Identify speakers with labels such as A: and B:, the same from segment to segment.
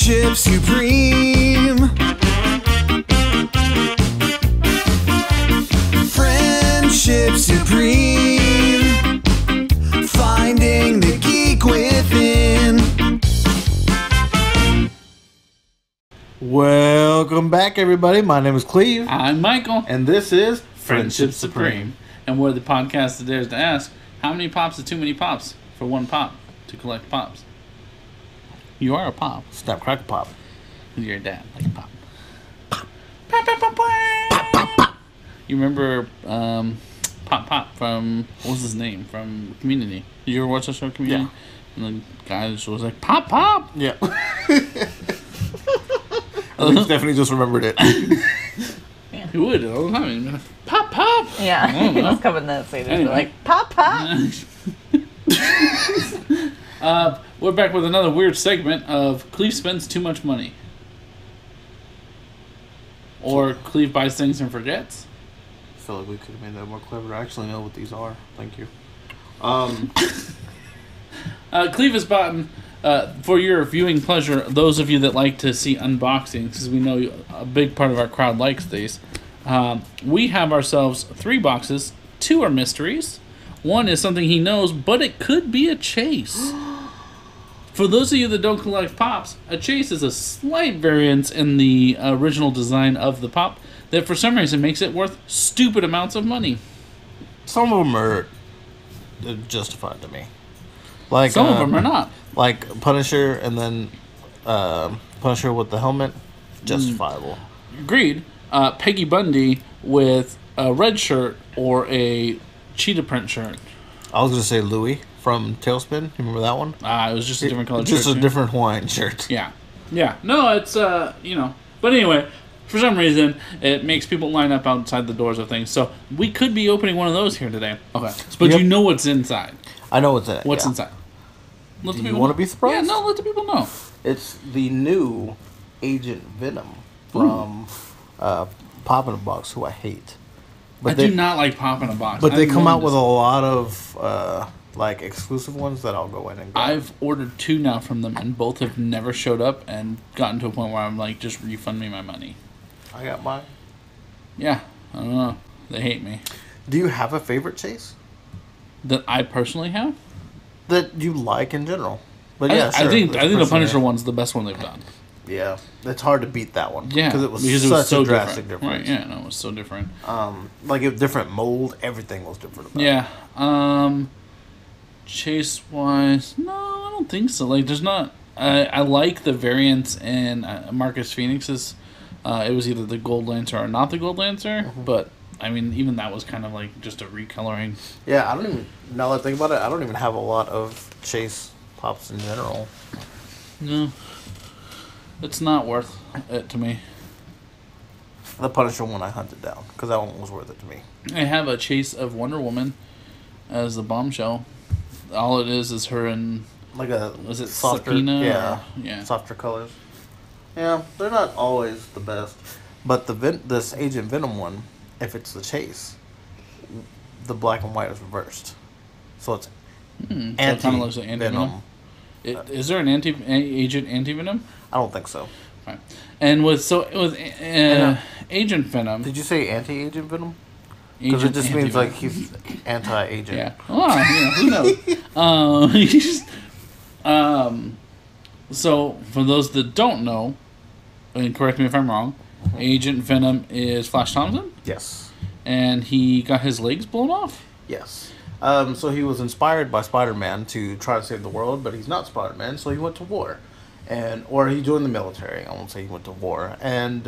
A: Friendship supreme. Friendship supreme. Finding the geek within.
B: Welcome back, everybody. My name is Cleve.
C: I'm Michael.
B: And this is
C: Friendship Supreme. And we're the podcast that dares to ask, how many pops is too many pops for one pop to collect pops? You are a pop.
B: Snap, Crackle, Pop.
C: You're a dad, like a pop. Pop, pop, pop, pop, pop. You remember Pop from, what was his name? From Community. Did you ever watch that show, Community?
B: Yeah.
C: And the guy just was like, Pop, Pop.
B: Yeah. I think Stephanie just remembered it.
C: He would all the time. He'd be like, Pop, Pop.
D: Yeah, he was coming that scene and be like, Pop, Pop.
C: We're back with another weird segment of Cleve spends too much money. Or Cleve buys things and forgets.
B: I feel like we could have made that more clever. I actually know what these are. Thank you.
C: Cleve has bought, for your viewing pleasure, those of you that like to see unboxings, because we know a big part of our crowd likes these, we have ourselves 3 boxes. 2 are mysteries. 1 is something he knows, but it could be a chase. For those of you that don't collect pops, a chase is a slight variance in the original design of the pop that for some reason makes it worth stupid amounts of money.
B: Some of them are justified to me. Like
C: Some of them are not.
B: Like Punisher and then Punisher with the helmet, justifiable.
C: Agreed. Peggy Bundy with a red shirt or a cheetah print shirt.
B: I was going to say Louis from Tailspin. You remember that one?
C: It was just a different color shirt.
B: Just a different Hawaiian shirt.
C: Yeah. Yeah. No, it's, you know. But anyway, for some reason, it makes people line up outside the doors of things. So we could be opening one of those here today. Okay. But
B: Yep.
C: you know what's inside.
B: I know what's in it.
C: What's
B: yeah.
C: inside? Let
B: Do
C: the
B: you
C: people
B: want
C: know.
B: to be surprised?
C: Yeah, no, let the people know.
B: It's the new Agent Venom from Pop in a Box, who I hate.
C: I do not like Pop in a Box.
B: But they
C: I've
B: come out
C: learned
B: with
C: this.
B: a lot of like exclusive ones that I'll go in and grab.
C: I've ordered 2 now from them, and both have never showed up and gotten to a point where I'm like, just refund me my money.
B: I got mine.
C: Yeah, I don't know. They hate me.
B: Do you have a favorite chase
C: That I personally have?
B: that you like in general? But yeah,
C: I
B: sure,
C: think
B: that's
C: the
B: personally-
C: Punisher one's the best one they've done.
B: Yeah, it's hard to beat that one.
C: Yeah,
B: because it was such a drastic difference.
C: Right, yeah, no, it was so different.
B: Like a different mold, everything was different about it.
C: Yeah, chase wise, no, I don't think so. Like, there's not. I like the variants in Marcus Phoenix's. It was either the Gold Lancer or not the Gold Lancer, but I mean, even that was kind of like just a recoloring.
B: Yeah, I don't even. Now that I think about it, I don't even have a lot of chase pops in general.
C: No, it's not worth it to me.
B: The Punisher one I hunted down because that one was worth it to me.
C: I have a chase of Wonder Woman as the bombshell. All it is her and
B: Like a
C: was it
B: softer,
C: Sapina?
B: yeah,
C: Yeah.
B: softer colors. Yeah, they're not always the best, but this Agent Venom one, if it's the chase, the black and white is reversed, so it's
C: So it kind of looks like
B: Venom.
C: anti-venom. Is there an agent anti-venom?
B: I don't think so.
C: Right. And with Agent Venom.
B: Did you say anti-agent Venom? Because it just means like he's anti-agent.
C: Yeah. Well, who knows? So for those that don't know, and correct me if I'm wrong, Agent Venom is Flash Thompson,
B: Yes.
C: and he got his legs blown off.
B: Yes. So he was inspired by Spider-Man to try to save the world, but he's not Spider-Man, so he went to war. Or he joined the military. I won't say he went to war. And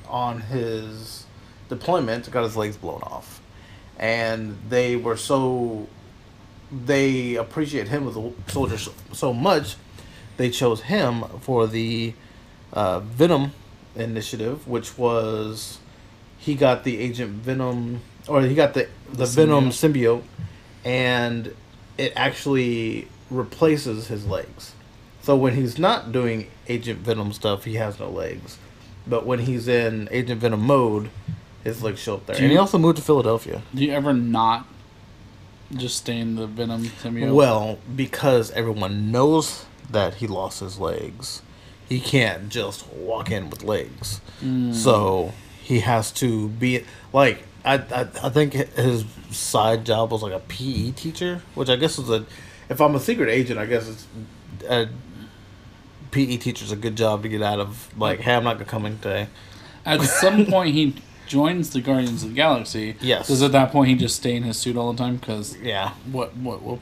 B: on his deployment, got his legs blown off. And they appreciate him as a soldier so much, they chose him for the Venom initiative, which was he got the Agent Venom, or he got the Venom symbiote, and it actually replaces his legs. So when he's not doing Agent Venom stuff, he has no legs. But when he's in Agent Venom mode, his legs show up there. And he also moved to Philadelphia.
C: Do you ever not just stay in the Venom symbiote?
B: Well, because everyone knows that he lost his legs, he can't just walk in with legs. So he has to be like I think his side job was like a PE teacher, which I guess is if I'm a secret agent, I guess it's a PE teacher's a good job to get out of. Like, hey, I'm not gonna come in today.
C: At some point, he joins the Guardians of the Galaxy.
B: Yes.
C: Does at that point he just stay in his suit all the time? Because
B: Yeah.
C: what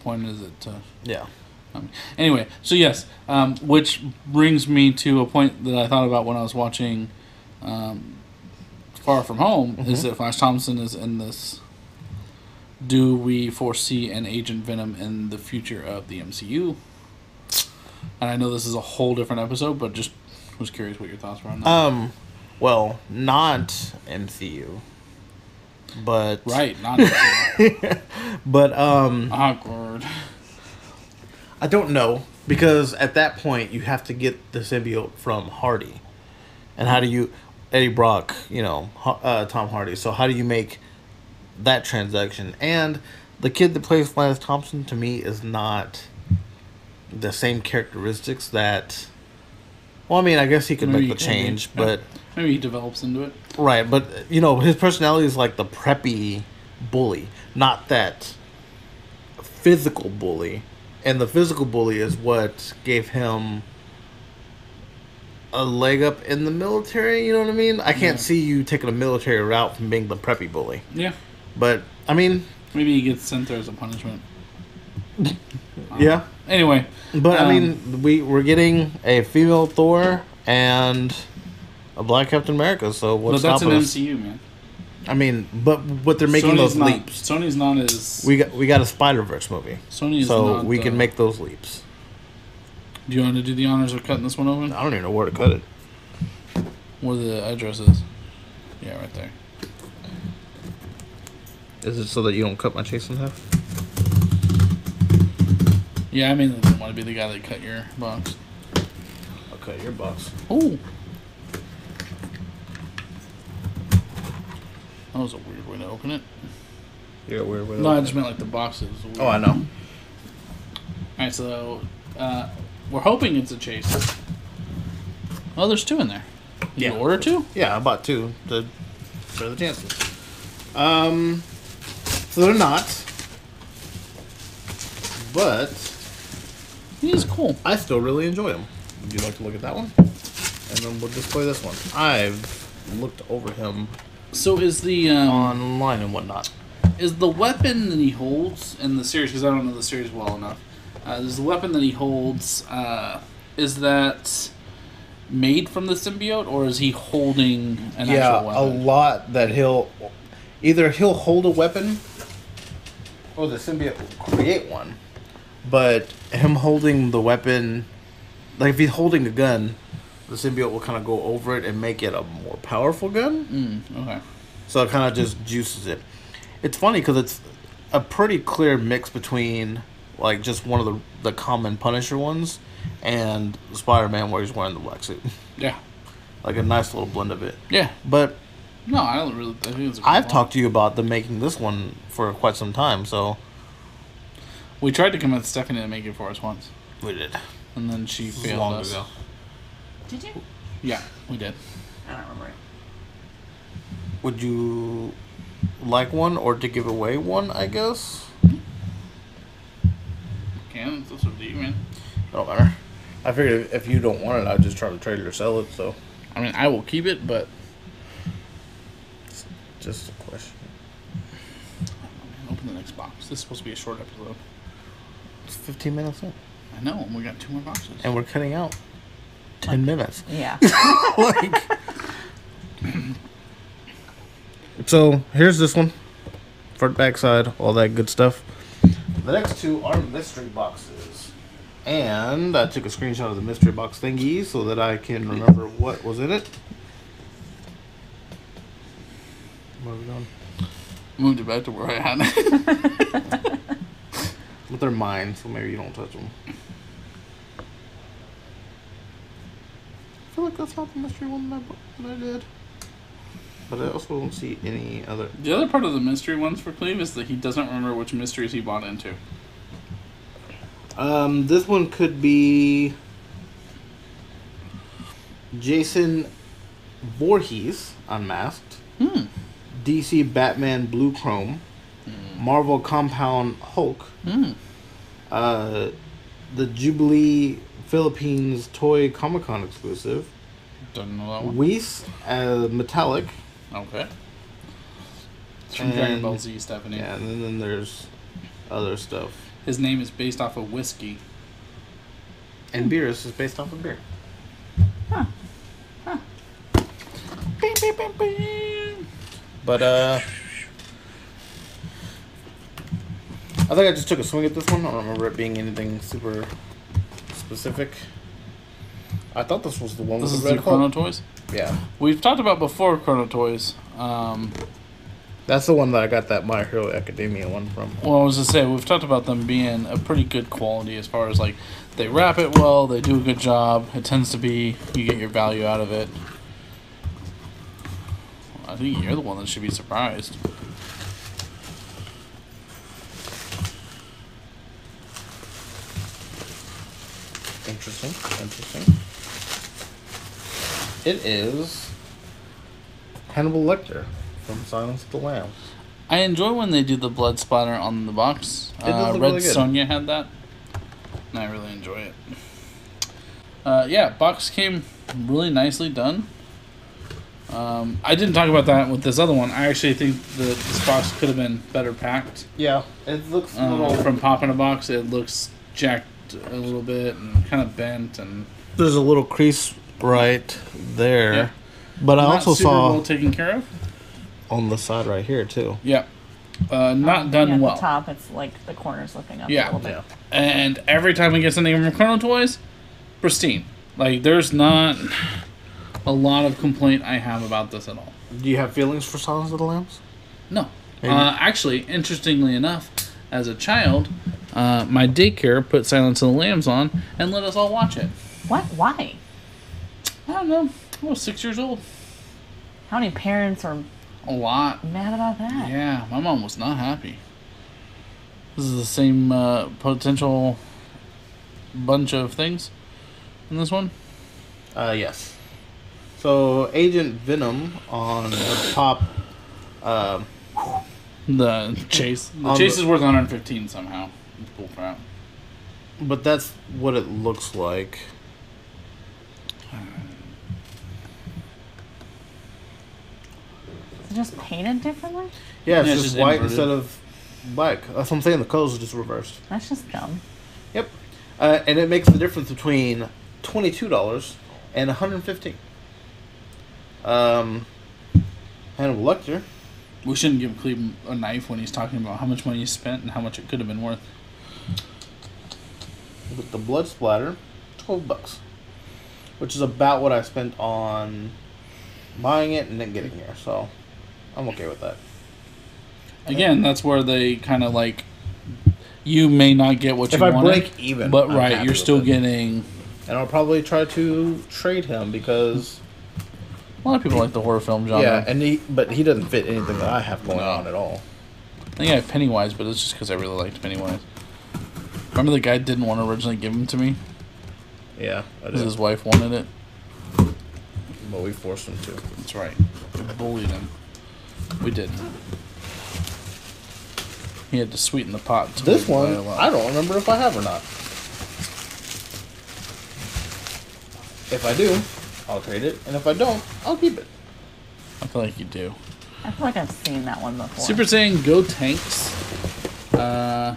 C: point is it to?
B: Yeah.
C: Anyway, so yes, which brings me to a point that I thought about when I was watching Far From Home, is that Flash Thompson is in this. Do we foresee an Agent Venom in the future of the MCU? And I know this is a whole different episode, but just was curious what your thoughts were on that.
B: Well, not MCU, but
C: Right, not MCU.
B: but
C: Awkward.
B: I don't know, because at that point you have to get the symbiote from Hardy, and how do you Eddie Brock, Tom Hardy? So how do you make that transaction? And the kid that plays Flash Thompson, to me, is not the same characteristics that. Well, I mean, I guess he could make the change, but
C: maybe he develops into it.
B: Right, but his personality is like the preppy bully, not that physical bully. And the physical bully is what gave him a leg up in the military, you know what I mean? I can't see you taking a military route from being the preppy bully.
C: Yeah.
B: But, I mean...
C: Maybe he gets sent there as a punishment.
B: Yeah.
C: Anyway.
B: But, I mean, we're getting a female Thor and a black Captain America, so what's
C: But that's an
B: us?
C: MCU, man.
B: I mean, but they're making those leaps.
C: Sony's not as...
B: We got a Spider-Verse movie.
C: Sony is
B: so
C: not,
B: we can make those leaps.
C: Do you want to do the honors of cutting this one open?
B: I don't even know where to cut it.
C: Where the address is. Yeah, right there.
B: Is it so that you don't cut my chase in half?
C: Yeah, I mean, I didn't want to be the guy that cut your box.
B: I'll cut your box.
C: Oh! That was a weird way to open it.
B: You're a weird way to
C: No,
B: open
C: I just meant like the boxes.
B: Oh, I know.
C: Alright, so we're hoping it's a chase. Oh, there's two in there. Did you order two?
B: Yeah, I bought two to better the chances. So they're not. But
C: He's cool.
B: I still really enjoy them. Would you like to look at that one? And then we'll display this one. I've looked over him
C: So is the
B: online and whatnot.
C: is the weapon that he holds in the series? Because I don't know the series well enough. Is the weapon that he holds? Is that made from the symbiote, or is he holding an actual weapon?
B: A lot that he'll hold a weapon, or the symbiote will create one. But him holding the weapon, like if he's holding a gun, the symbiote will kind of go over it and make it a more powerful gun.
C: Okay.
B: So it kind of just juices it. It's funny because it's a pretty clear mix between like just one of the common Punisher ones and Spider-Man where he's wearing the black suit.
C: Yeah.
B: Like a nice little blend of it.
C: Yeah.
B: But
C: No, I don't really. I think it's a cool
B: I've
C: one.
B: talked to you about them making this one for quite some time, so
C: We tried to convince Stephanie to make it for us once,
B: we did.
C: and then she
B: This was
C: failed
B: long
C: us.
B: ago.
D: Did you?
C: Yeah, we did.
D: I don't remember.
B: Would you like one or to give away one, I guess?
C: Can it's up to you, man.
B: Don't matter. I figured if you don't want it, I'd just try to trade it or sell it, so
C: I mean, I will keep it, but
B: it's just a question.
C: open the next box. This is supposed to be a short episode.
B: It's 15 minutes in.
C: I know, and we got 2 more boxes.
B: And we're cutting out 10 minutes.
D: Yeah.
B: Like, so here's this one. Front, back side, all that good stuff. The next two are mystery boxes. And I took a screenshot of the mystery box thingy so that I can remember what was in it. Where are we going?
C: Moved it back to where I had it.
B: But they're mine, so maybe you don't touch them. I feel like that's not the mystery one that I did. But I also don't see any other.
C: The other part of the mystery ones for Cleve is that he doesn't remember which mysteries he bought into.
B: This one could be. Jason Voorhees Unmasked, DC Batman Blue Chrome, Marvel Compound Hulk, the Jubilee Philippines Toy Comic Con exclusive,
C: Don't know that one.
B: Whis Metallic,
C: Okay. It's from Dragon Ball Z, Stephanie.
B: yeah, and then there's other stuff.
C: His name is based off of whiskey.
B: And Beerus is based off of beer.
C: Bing, bing, bing, bing.
B: But I think I just took a swing at this one. I don't remember it being anything super specific. I thought this was the one
C: This
B: with
C: is
B: the
C: the
B: red
C: Chrono
B: Hulk.
C: Toys.
B: Yeah,
C: We've talked about before Chrono Toys.
B: that's the one that I got that My Hero Academia one from.
C: Well, I was to say, we've talked about them being a pretty good quality as far as like they wrap it well, they do a good job. It tends to be you get your value out of it. I think you're the one that should be surprised.
B: Interesting. It is Hannibal Lecter from Silence of the Lambs.
C: I enjoy when they do the blood splatter on the box.
B: It does look
C: Red
B: really good.
C: Sonja had that, and I really enjoy it. Yeah, box came really nicely done. I didn't talk about that with this other one. I actually think that this box could have been better packed.
B: Yeah, it looks a little.
C: From popping a box, it looks jacked a little bit and kind of bent, and
B: There's a little crease right there,
C: Yeah.
B: but I
C: not
B: also
C: super
B: saw
C: well taken care of.
B: on the side right here too.
C: Yeah, not done
D: yeah, at
C: well.
D: the top, it's like the corners looking up
C: Yeah.
D: a little bit.
B: Yeah.
C: And every time we get something from Chrono Toys, pristine. Like there's not a lot of complaint I have about this at all.
B: Do you have feelings for Silence of the Lambs?
C: No.
B: Maybe.
C: Actually, interestingly enough, as a child, my daycare put Silence of the Lambs on and let us all watch it.
D: What? Why?
C: I don't know. I was 6 years old.
D: How many parents are
C: A lot.
D: mad about that?
C: Yeah, my mom was not happy. This is the same potential bunch of things in this one.
B: Yes. So Agent Venom on the top.
C: The chase. The
B: On
C: chase
B: the-
C: is worth 115 somehow. It's bull crap.
B: But that's what it looks like.
D: Is it just painted differently?
B: Yeah, it's
C: Yeah,
B: just
C: just
B: white
C: inverted.
B: instead of black. That's what I'm saying. The colors are just reversed.
D: That's just dumb.
B: Yep. And it makes the difference between $22 and $115. Hannibal Lecter.
C: We shouldn't give Cleve a knife when he's talking about how much money he spent and how much it could have been worth.
B: With the blood splatter, $12, which is about what I spent on buying it and then getting here. So I'm okay with that.
C: Again, that's where they kind of like you may not get what
B: If
C: you
B: I
C: wanted,
B: break even,
C: but
B: I'm
C: right,
B: happy
C: you're
B: with
C: still
B: it.
C: getting.
B: And I'll probably try to trade him because
C: A lot of people like the horror film genre.
B: yeah, and but he doesn't fit anything that I have going
C: No.
B: on at all.
C: I think I have Pennywise, but it's just because I really liked Pennywise. Remember the guy didn't want to originally give him to me
B: Yeah, I
C: because
B: do.
C: his wife wanted it.
B: But we forced him to.
C: That's right. We bullied him. We didn't. He had to sweeten the pot. until
B: This
C: we
B: one,
C: buy a lot.
B: I don't remember if I have or not. If I do, I'll trade it, and if I don't, I'll keep it.
C: I feel like you do.
D: I feel like I've seen that one before.
C: Super Saiyan Go Tanks. Yeah,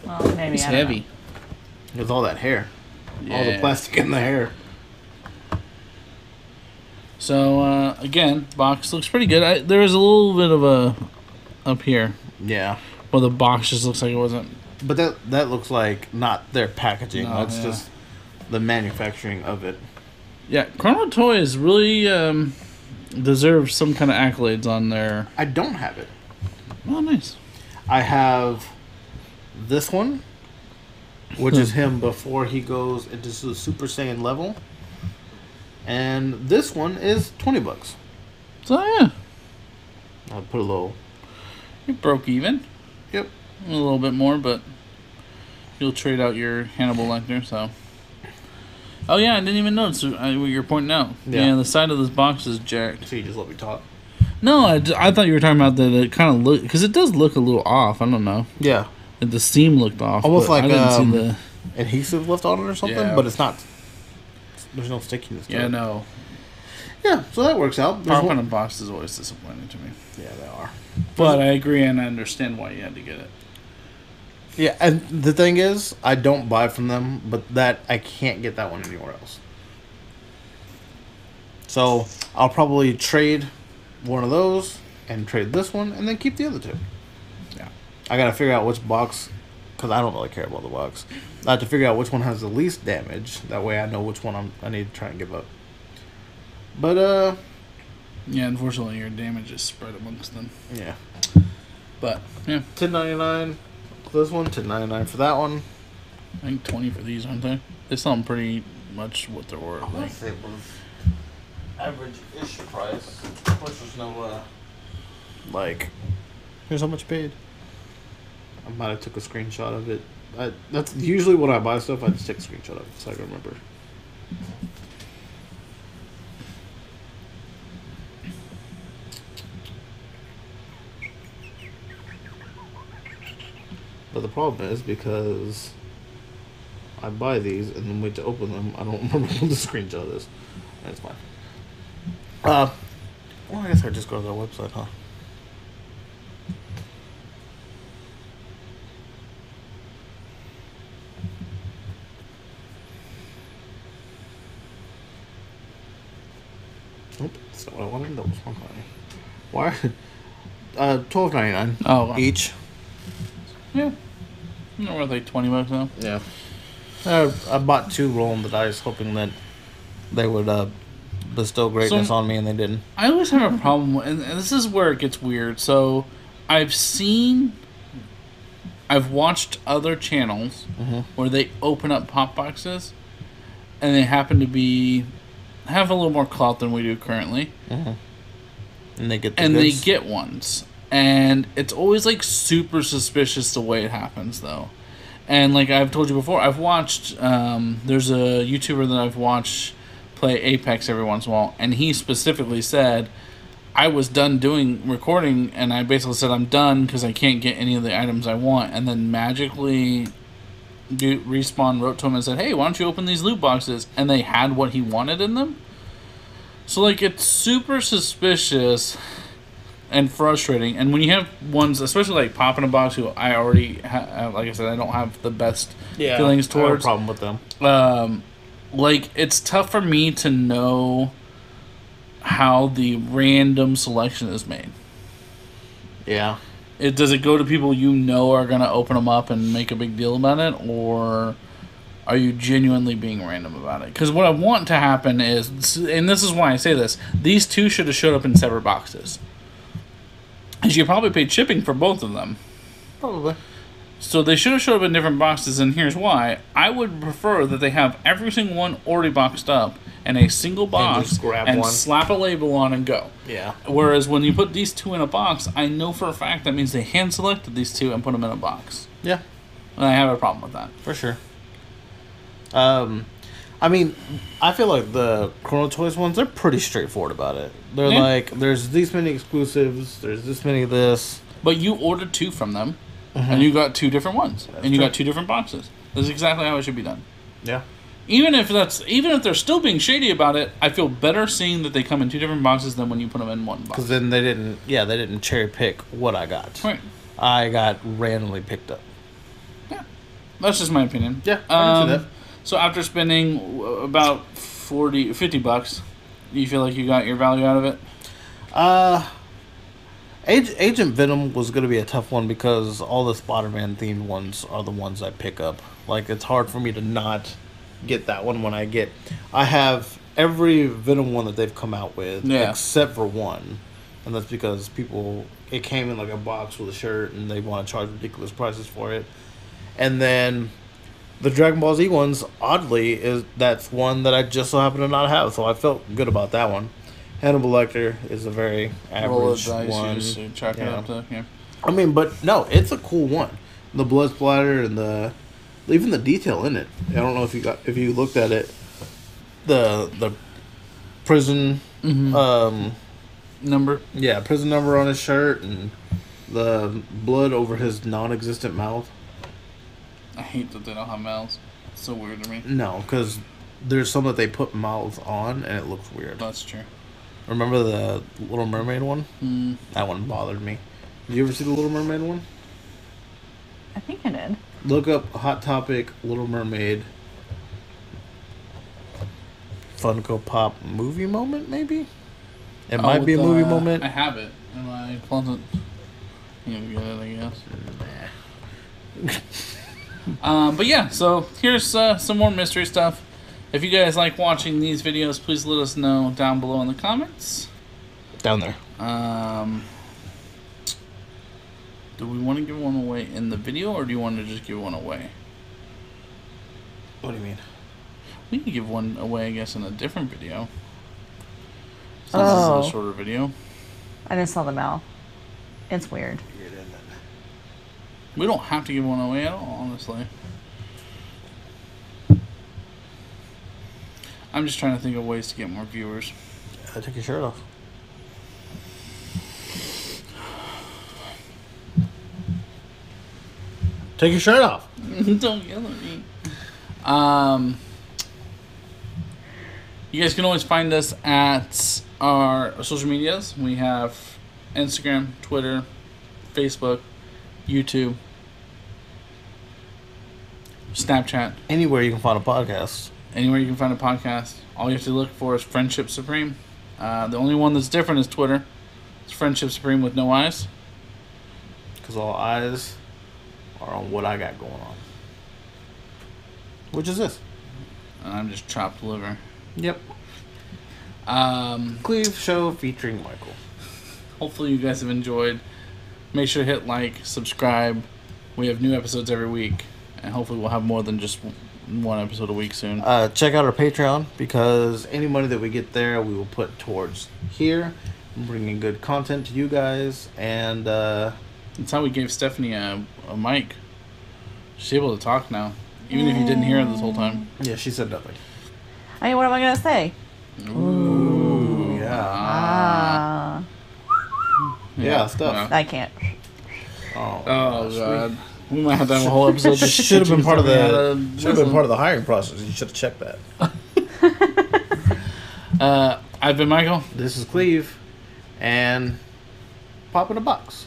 D: Well, maybe
C: it's
D: I don't
C: heavy.
D: know.
B: With all that hair. All the
C: Yeah.
B: plastic in the hair.
C: So again, box looks pretty good. There is a little bit of a up here
B: Yeah.
C: where the box just looks like it wasn't.
B: But that looks like not their packaging.
C: No,
B: That's
C: yeah.
B: just the manufacturing of it.
C: Yeah, Chrono Toys really deserves some kind of accolades on their.
B: I don't have it.
C: Oh, nice.
B: I have this one, which is him before he goes into the Super Saiyan level. And this one is $20.
C: So yeah,
B: I'll put a little.
C: you broke even.
B: Yep.
C: A little bit more, but you'll trade out your Hannibal Lecter. So Oh yeah, I didn't even notice what you're pointing out. Yeah, the side of this box is jacked.
B: So you just let me talk.
C: No, I thought you were talking about that. It kind of look because it does look a little off. I don't know.
B: Yeah,
C: The seam looked off.
B: almost
C: but
B: like
C: I didn't see the.
B: adhesive left on it or something.
C: Yeah.
B: But it's not. There's no stickiness to
C: Yeah,
B: it.
C: no.
B: Yeah, so that works out. There's
C: Power
B: one-
C: Plant box is always disappointing to me.
B: Yeah, they are.
C: But I agree and I understand why you had to get it.
B: Yeah, and the thing is, I don't buy from them, but that I can't get that one anywhere else. So I'll probably trade one of those and trade this one, and then keep the other two.
C: Yeah.
B: I gotta figure out which box, because I don't really care about the box. I have to figure out which one has the least damage. That way, I know which one I need to try and give up. But
C: Yeah, unfortunately, your damage is spread amongst them.
B: yeah,
C: But yeah,
B: $10.99 for this one, $10.99 for that one.
C: I think 20 for these, aren't they? They sell them pretty much what they're worth.
B: I
C: Like,
B: say it was average issue price. Of course, there's no like. Here's how much you paid. I might have took a screenshot of it. That's usually when I buy stuff. I just take a screenshot of it so I can remember. But the problem is because I buy these and then wait to open them, I don't remember what the screenshot is. That's fine. Well, I guess I just go to their website, huh? Nope, that's not what I wanted. That was wrong. Why? $12.99
C: oh, wow.
B: each.
C: Yeah. Not worth like $20 now.
B: Yeah. I bought 2 rolling the dice, hoping that they would bestow greatness on me, and they didn't.
C: I always have a problem, and this is where it gets weird. So, I've watched other channels where they open up pop boxes, and they happen to have a little more clout than we do currently,
B: And they get the
C: and
B: goods.
C: they get ones, and it's always like super suspicious the way it happens, though. And like I've told you before, I've watched. There's a YouTuber that I've watched play Apex every once in a while, and he specifically said, I was done doing recording, and I basically said I'm done because I can't get any of the items I want, and then magically, Respawn wrote to him and said, hey, why don't you open these loot boxes? And they had what he wanted in them. So like it's super suspicious and frustrating, and when you have ones, especially like Pop in a Box, who I already like I said, I don't have the best feelings
B: I have a
C: towards.
B: problem with them.
C: Like it's tough for me to know how the random selection is made.
B: Yeah.
C: Does it go to people you know are gonna open them up and make a big deal about it, or are you genuinely being random about it? Because what I want to happen is, and this is why I say this, these two should have showed up in separate boxes. Because you probably paid shipping for both of them.
B: Probably.
C: So they should have showed up in different boxes, and here's why. I would prefer that they have every single one already boxed up in a single box
B: just grab
C: and
B: one.
C: slap a label on and go.
B: Yeah.
C: Whereas when you put these two in a box, I know for a fact that means they hand selected these two and put them in a box.
B: Yeah.
C: And I have a problem with that.
B: For sure. I mean, I feel like the Chrono Toys ones, they're pretty straightforward about it. They're
C: Yeah.
B: like, there's these many exclusives, there's this many of this.
C: But you ordered two from them, and you got two different ones, and you got two different boxes. That's exactly how it should be done.
B: Yeah.
C: Even if they're still being shady about it, I feel better seeing that they come in two different boxes than when you put them in one box.
B: Because then they didn't cherry pick what I got.
C: Right.
B: I got randomly picked up.
C: Yeah. That's just my opinion.
B: Yeah, I can see that.
C: So after spending about $50, do you feel like you got your value out of it?
B: Agent Venom was going to be a tough one because all the Spider-Man themed ones are the ones I pick up. Like, it's hard for me to not get that one when I have every Venom one that they've come out with, except for one. And that's because it came in like a box with a shirt and they want to charge ridiculous prices for it. And then the Dragon Ball Z ones, oddly, that's one that I just so happen to not have. So I felt good about that one. Hannibal Lecter is a very average one.
C: Chalk it up to, yeah.
B: I mean, but no, it's a cool one. The blood splatter and even the detail in it. I don't know if you looked at it. the prison
C: Number.
B: yeah, prison number on his shirt and the blood over his non-existent mouth.
C: I hate that they don't have mouths. It's so weird to me.
B: No, because there's some that they put mouths on and it looks weird.
C: That's true.
B: Remember the Little Mermaid one?
C: Mm.
B: That one bothered me. Did you ever see the Little Mermaid one?
D: I think I did.
B: Look up Hot Topic Little Mermaid Funko Pop movie moment, maybe? It might be a movie moment.
C: I have it in my closet. You can get it, I guess. But yeah, so here's some more mystery stuff. If you guys like watching these videos, please let us know down below in the comments.
B: Down there.
C: Do we want to give one away in the video, or do you want to just give one away?
B: What do you mean?
C: We can give one away, I guess, in a different video. Since
D: Oh.
C: this is a shorter video.
D: I just saw the mouth. It's weird.
C: We don't have to give one away at all, honestly. I'm just trying to think of ways to get more viewers.
B: Take your shirt off. Take your shirt off.
C: Don't yell at me. You guys can always find us at our social medias. We have Instagram, Twitter, Facebook, YouTube, Snapchat.
B: Anywhere you can find a podcast.
C: Anywhere you can find a podcast. All you have to look for is Friendship Supreme. The only one that's different is Twitter. It's Friendship Supreme with no eyes.
B: Because all eyes are on what I got going on. Which is this.
C: And I'm just chopped liver.
B: Yep. Cleve Show featuring Michael.
C: Hopefully you guys have enjoyed. Make sure to hit like, subscribe. We have new episodes every week. And hopefully we'll have more than just one episode a week soon.
B: Check out our Patreon, because any money that we get there, we will put towards here, bringing good content to you guys, and
C: That's how we gave Stephanie a mic. She's able to talk now, even if you didn't hear her this whole time.
B: yeah, she said nothing.
D: I mean, what am I gonna say?
C: Ooh,
B: yeah.
D: Ah,
B: Yeah, stuff.
D: I can't.
B: Oh,
C: Oh
B: gosh,
C: god, we might have to have a whole episode. just
B: Should have been
C: teaching
B: part of
C: Stephanie how
B: the
C: to
B: should have been
C: whistle.
B: part of the hiring process. You should have checked that.
C: I've been Michael.
B: This is Cleve, and pop in a box.